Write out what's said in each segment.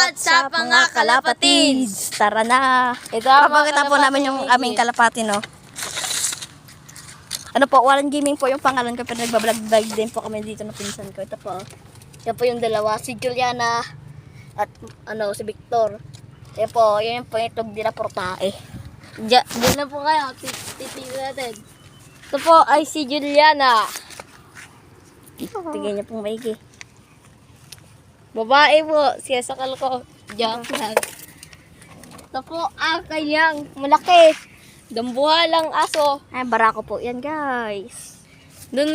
What's up mga kalapatids? Tara na. Ito ang mga Papakita po namin yung aming kalapati, no? Ano po, Warren Gaming po yung pangalan ko, pero nagbablog din po kami dito na pinsan ko. Ito po. Yan po yung dalawa, si Juliana at si Victor. Yan po, yun po yung itog nila portae. Diyan na po kayo. Titignan natin. Ito po ay si Juliana. Tigyan niya pong maigi. Babae po. Siya sa kalko. Joke lang. Ito po ang kanyang malaki. Dambuhalang aso. Ay, barako po yan, guys. Doon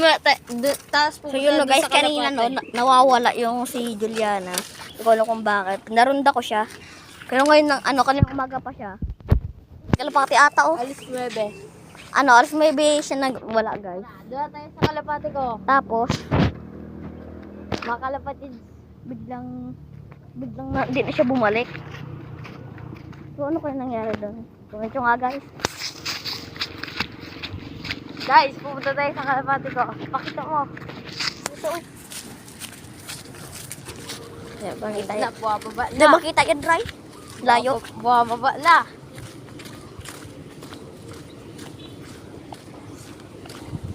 taas po. So yun, no, doon guys, sa kanina, kalapate. nawawala yung si Juliana. Hindi ko alam kung bakit. Narunda ko siya. Pero ngayon, kanina umaga pa siya. Kalapati ata, oh. Alis 9. Alis maybe siya wala, guys. Doon tayo sa kalapate ko. Tapos, Mga kalapatid. biglang hindi na siya bumalik. So, ano kaya nangyari doon? Comment nyo nga, guys. Guys, pupunta tayo sa kalapate ko. Pakita mo. Ito, oh. Yan, makita Na, yan. buwababa Hindi, na. makita yan, Dry. Layo. Buwababa na.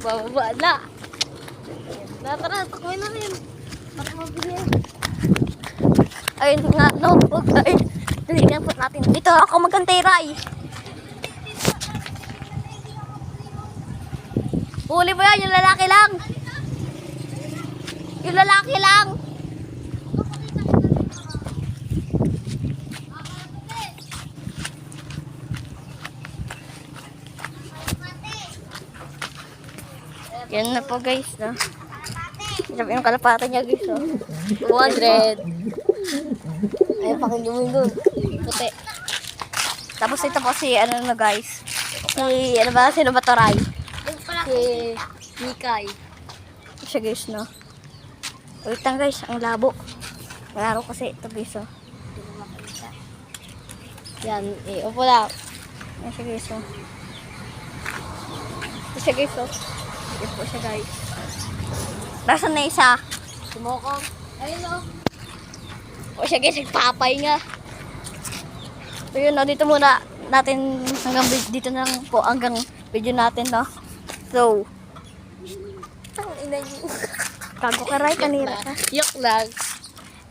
Buwababa na. Tara, takuin na rin. Para mabili. Ayun nga, no. Guys, daligan po natin. Dito ako magkantay, Ray. Huli mo yan, yung lalaki lang. Yung lalaki lang. Yan na po, guys, no. Sabi yung kalapatan niya, guys, no. 200. Ayun, pakilumin doon. Puti. Tapos ito po si, guys. Sino ba to, Ray? Si Mikay. Siya, guys, no. Wait lang, guys, ang labo. Malaro kasi ito, guys, oh. Yan, upo lang. Yan siya, guys, oh. Ito siya, guys, oh. Ito po siya, guys. Nasaan na isa? Sumokong. Ayun o. O siya, guys, nagpapay nga. So yun, no, dito muna natin hanggang dito na lang po hanggang video natin, no. So, Ang ina niyo. kago ka, Ray, kanira ka. Yok lang.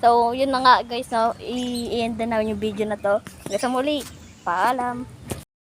So, yun na nga, guys, no. I-end na namin yung video na to. Hanggang sa muli. Paalam.